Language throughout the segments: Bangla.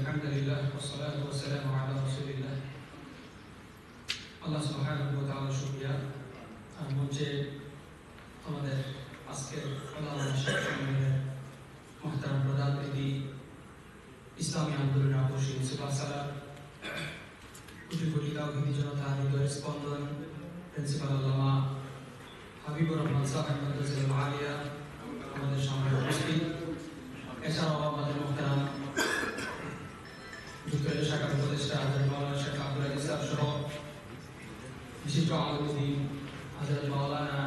الحمد لله والصلاة والسلام على رسول الله আল্লাহ সুবহানাহু ওয়া তাআলা শুকরিয়া মঞ্চে আমাদের আজকের ওলামা সম্মেলনের মুহতারাম প্রধান অতিথি ইসলামী আন্দোলনের আবশ্যিক সুবাসালার কোটি কোটি তাওহীদি জনতা হৃদয়ের স্পন্দন প্রিন্সিপাল আল্লামা হাবিবুর রহমান সাহেব মাদ্রাসাতুল আলিয়া আমাদের সামনে উপস্থিত, এছাড়াও আমাদের মুহতারাম যুক্তরাজ্য শাখার উপদেষ্টা হযরত মাওলানা শেখ আব্দুল আজিজ সাহেব সহ বিশিষ্ট আলমদিন হযরত মাওলানা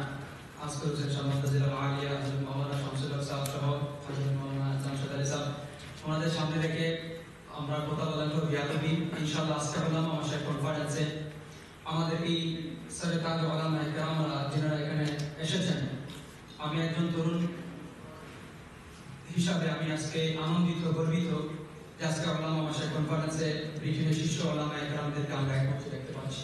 আসকার হোসেন শাহ মাদ্রাসাতুল আলিয়া, হযরত মাওলানা শামসুল হক সাহেব সহ হযরত মাওলানা জামশেদ আলী সাহেব আমাদের সামনে রেখে আমরা কথা বলার পর বিয়াদবি ইনশাআল্লাহ আজকে ওলামা মাশায়েখ কনফারেন্সে আমাদের এই সরকার ওলামা ইকরামরা যারা এখানে এসেছেন, আমি একজন তরুণ হিসাবে আমি আজকে আনন্দিত গর্বিত যে আজকে ওলামা মাশায়েখ কনফারেন্সে ব্রিটেনের শীর্ষ ওলামা ইকরামদেরকে আমরা একমাত্র দেখতে পাচ্ছি।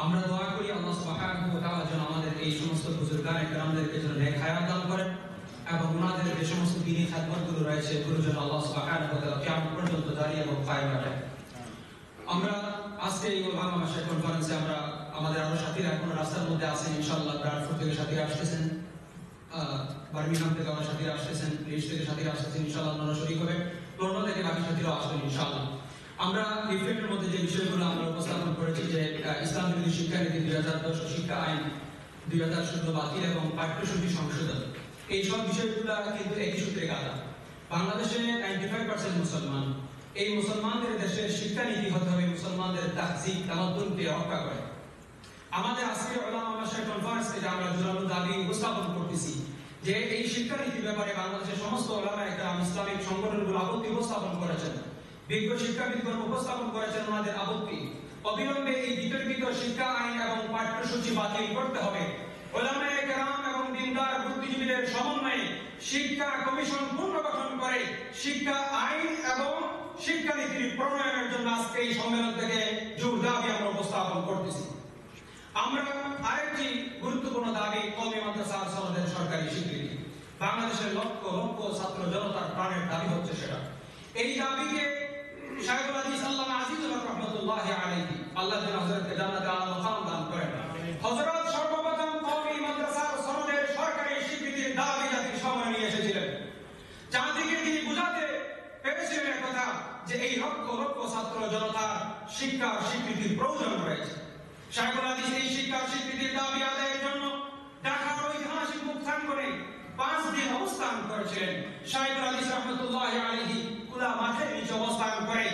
আমরা দোয়া করি আল্লাহ সুবহানাহু ওয়া তাআলা যেন আমাদের এই সমস্ত বুজুর্গান ইকরামদেরকে যেন নেক হায়াত দান করেন এবং ওনাদের যে সমস্ত দ্বীনি খিদমতগুলো রয়েছে এগুলো যেন আল্লাহ সুবহানাহু ওয়া তাআলা কিয়ামত পর্যন্ত জারি এবং কায়েম রাখেন। আমরা আজকে এই ওলামা মাশায়েখ কনফারেন্সে আমরা আমাদের আরো সাথীরা এখন রাস্তার মধ্যে আছেন, ইনশাআল্লাহ ব্রাডফোর্ড থেকে সাথীরা আসতেছেন, বার্মিংহাম থেকে আমার সাথীরা আসতেছেন, লিডস থেকে সাথীরা আসতেছেন, ইনশাআল্লাহ আপনারা শরীক হবে, লন্ডন থেকে বাকি সাথীরাও আসবেন ইনশাআল্লাহ। আমরা লিফলেটের মধ্যে যে বিষয়গুলো আমরা উপস্থাপন করেছি যে ইসলাম বিরোধী শিক্ষানীতি 2010 শিক্ষা আইন 2016 বাতিল এবং পাঠ্যসূচি সংশোধন, এই সব বিষয়গুলো কিন্তু একই সূত্রে গাঁথা। বাংলাদেশে 95% মুসলমান, এই মুসলমানদের দেশের শিক্ষানীতি হতে হবে মুসলমানদের তাহজিব তামাদ্দুনকে রক্ষা করে। আমাদের আজকে ওলামা মাশায়েখ কনফারেন্স থেকে আমরা জোরালো দাবি উপস্থাপন করতেছি যে এই শিক্ষানীতির ব্যাপারে বাংলাদেশের সমস্ত ওলামা ইকরাম ইসলামিক সংগঠনগুলো আপত্তি উপস্থাপন করেছেন, বিজ্ঞ শিক্ষাবিদগণ উপস্থাপন করেছেন ওনাদের আপত্তি। অবিলম্বে এই বিতর্কিত শিক্ষা আইন এবং পাঠ্যসূচি বাতিল করতে হবে। ওলামা ইকরাম এবং দিনদার বুদ্ধিজীবীদের সমন্বয়ে শিক্ষা কমিশন পুনর্গঠন করে শিক্ষা আইন এবং শিক্ষানীতির প্রণয়নের জন্য আজকে এই সম্মেলন থেকে জোর দাবি আমরা উপস্থাপন করতেছি। আমরা আরেকটি গুরুত্বপূর্ণ দাবি কওমি মাদ্রাসা সনদের সরকারি স্বীকৃতি। বাংলাদেশের লক্ষ লক্ষ ছাত্র জনতার প্রাণের দাবি হচ্ছে সেটা। এই দাবিকে শায়খুল হাদিস আল্লামা আজিজুর রহমাতুল্লাহি আলাইহি আল্লাহ যেন হযরতকে জান্নাতে আলা মাকাম দান করেন। হযরত সর্বপ্রথম কওমি মাদ্রাসা সনদের সরকারি স্বীকৃতির দাবি জাতির সামনে নিয়ে এসেছিলেন। জাতিকে তিনি বুঝাতে পেরেছিলেন কথা যে এই লক্ষ লক্ষ ছাত্র জনতার শিক্ষার স্বীকৃতির প্রয়োজন রয়েছে। শায়খুল হাদিস এই শিক্ষার স্বীকৃতির দাবি আদায়ের জন্য ঢাকার ঐতিহাসিক মুক্তাঙ্গনে 5 দিন অবস্থান করেছিলেন। শায়খুল হাদিস রহমাতুল্লাহি আলাইহি খোলা মাঠের নিচে অবস্থান করে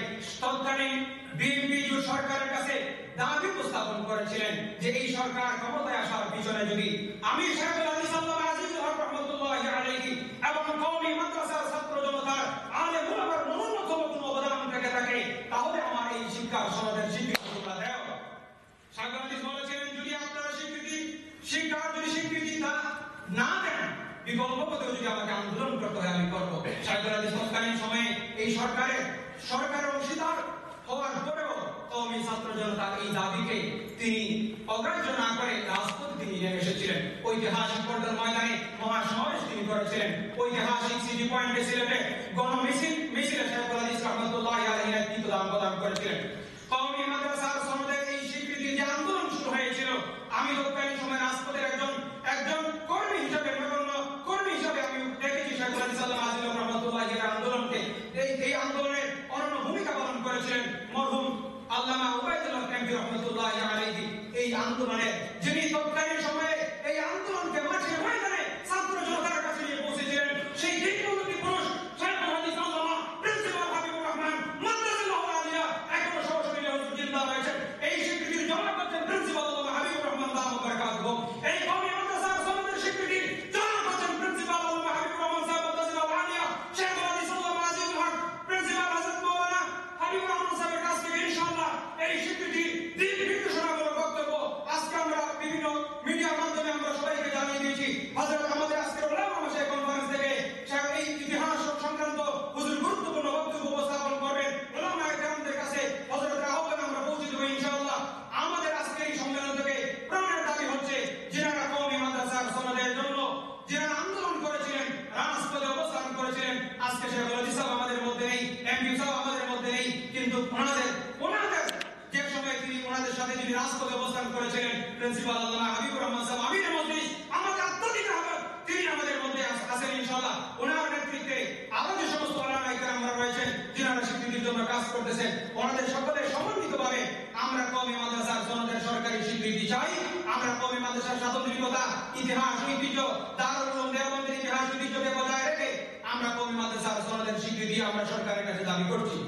তৎকালীন বিএনপি সরকারের কাছে দাবি উপস্থাপন করেছিলেন যে এই সরকার ক্ষমতায় আসার পিছনে যদি আমি শায়খুল হাদিস আল্লামা আজিজুল হক রহমাতুল্লাহি আলাইহি এবং কওমি মাদ্রাসার ছাত্র জনতার আলেম ওলামার ন্যূনতম কোনো অবদান থেকে থাকে তাহলে আমার এই শিক্ষার সনদের স্বীকৃতি তোমরা দাও। শায়খুল হাদিস বলেছিলেন যদি আপনারা শিক্ষার যদি স্বীকৃতি না দেন বিকল্প পথে যদি আমাকে আন্দোলন করতে হয় আমি করব। শায়খুল হাদিস তৎকালীন সময়ে এই সরকারের অংশীদার হওয়ার পরেও কওমি ছাত্র জনতার এই দাবিকে তিনি অগ্রাহ্য না করে রাজপথে তিনি নেমে এসেছিলেন। ঐতিহাসিক পর্দার ময়দানে মহাসমাবেশ তিনি করেছিলেন। ঐতিহাসিক সিটি পয়েন্টে সিলেটে গণমিছিলে শায়খুল হাদিস রহমাতুল্লাহি আলাইহি নেতৃত্ব দান করেছিলেন। কওমি মাদ্রাসার সনদের এই স্বীকৃতির যে আন্দোলন শুরু হয়েছিল, আমি তৎকালীন সময় রাজপথের একজন কর্মী হিসেবে আমি দেখেছি শায়খুল হাদিস আল্লামা আজিজুর রহমাতুল্লাহি আলাইহি আন্দোলনকে। এই আন্দোলনের অনন্য ভূমিকা পালন করেছিলেন মরহুম আল্লামা উবাইদুল্লাহ কামবি রহমাতুল্লাহি আলাইহি। এই আন্দোলনে যিনি তৎকালীন সময়ে এই আন্দোলনকে মাঠে ময়দানে ছাত্র জনতার কাছে নিয়ে পৌঁছেছিলেন, সেই দিনবন্ধু পুরুষ শায়খুল হাদিস আল্লামা প্রিন্সিপাল হাবিবুর রহমান মাদ্রাসাতুল আলিয়া এখনো সরাসরি হুজুর জিন্দা রয়েছেন। এই স্বীকৃতির জবাব করছেন প্রিন্সিপাল আল্লামা হাবিবুর রহমান দামাত বারাকাতুহু। এই কওমি মাদ্রাসার সনদের স্বীকৃতি জবাব করছেন প্রিন্সিপাল আল্লামা হাবিবুর রহমান সাহেব মাদ্রাসাতুল আলিয়া, শায়খুল হাদিস আল্লামা আজিজুল হক প্রিন্সিপাল হযরত মাওলানা হাবিবুর রহমান সাহেবের কাছ থেকে ইনশাআল্লাহ এই স্বীকৃতি দিক নির্দেশনামূলক বক্তব্য আজকে আমরা রাজপথে অবস্থান করেছিলেন প্রিন্সিপাল আল্লামা হাবিবুর রহমান সাহেব আমির মজলিস, আমাদের আত্মদিক আহ্বান, তিনি আমাদের মধ্যে আছেন ইনশাআল্লাহ। ওনার নেতৃত্বে আরো যে সমস্ত ওলামায়ে কেরামরা রয়েছেন যিনারা স্বীকৃতির জন্য কাজ করতেছেন, ওনাদের সকলের সমন্বিতভাবে আমরা কওমি মাদ্রাসার সনদের সরকারি স্বীকৃতি চাই। আমরা কওমি মাদ্রাসার স্বাতন্ত্রিকতা, ইতিহাস, ঐতিহ্য, দারুল উলুম দেওবন্দের ইতিহাস ঐতিহ্যকে বজায় রেখে আমরা কওমি মাদ্রাসার সনদের স্বীকৃতি আমরা সরকারের কাছে দাবি করছি।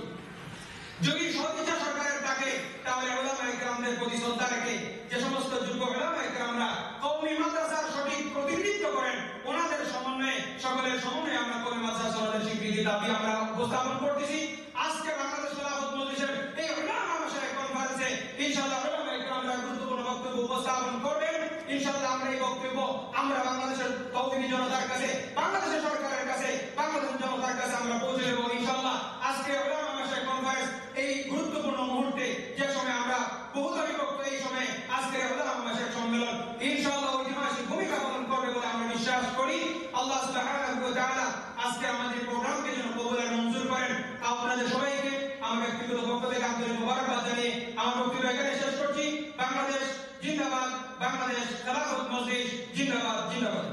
যদি সদিচ্ছা সরকারের থাকে তাহলে উলামায়ে কেরামদের প্রতি শ্রদ্ধা রেখে যে সমস্ত যোগ্য উলামায়ে কেরামরা কওমি মাদ্রাসার সঠিক প্রতিনিধিত্ব করেন, ওনাদের সমন্বয়ে, সকলের সমন্বয়ে আমরা কওমি মাদ্রাসা সনদের স্বীকৃতি দাবি আমরা উপস্থাপন করতেছি। আজকে বাংলাদেশ খেলাফত মজলিসের এই উলামা মাশায়েখ কনফারেন্সে ইনশাআল্লাহ উলামায়ে কেরামরা গুরুত্বপূর্ণ বক্তব্য উপস্থাপন করবেন। ইনশাআল্লাহ আমরা এই বক্তব্য আমরা বাংলাদেশের তৌহিদি জনতার কাছে, বাংলাদেশের সরকারের কাছে, বাংলাদেশের জনতার কাছে আমরা পৌঁছে দেব ইনশাআল্লাহ। আজকে উলামা মাশায়েখ কনফারেন্স এই গুরুত্বপূর্ণ মুহূর্তে, যে সময় আমরা বহুদা বিভক্ত এই সময়ে আজকের উলামা মাশায়েখ সম্মেলন ইনশাআল্লাহ ঐতিহাসিক ভূমিকা পালন করবে বলে আমরা বিশ্বাস করি। আল্লাহ সুবহানাহু ওয়া তাআলা আজকে আমাদের প্রোগ্রামকে যেন কবুল আর মঞ্জুর করেন। আপনাদের সবাইকে আমার ব্যক্তিগত পক্ষ থেকে আন্তরিক মোবারকবাদ জানিয়ে আমার বক্তব্য এখানে শেষ করছি। বাংলাদেশ জিন্দাবাদ, বাংলাদেশ খেলাফত মজলিস জিন্দাবাদ, জিন্দাবাদ।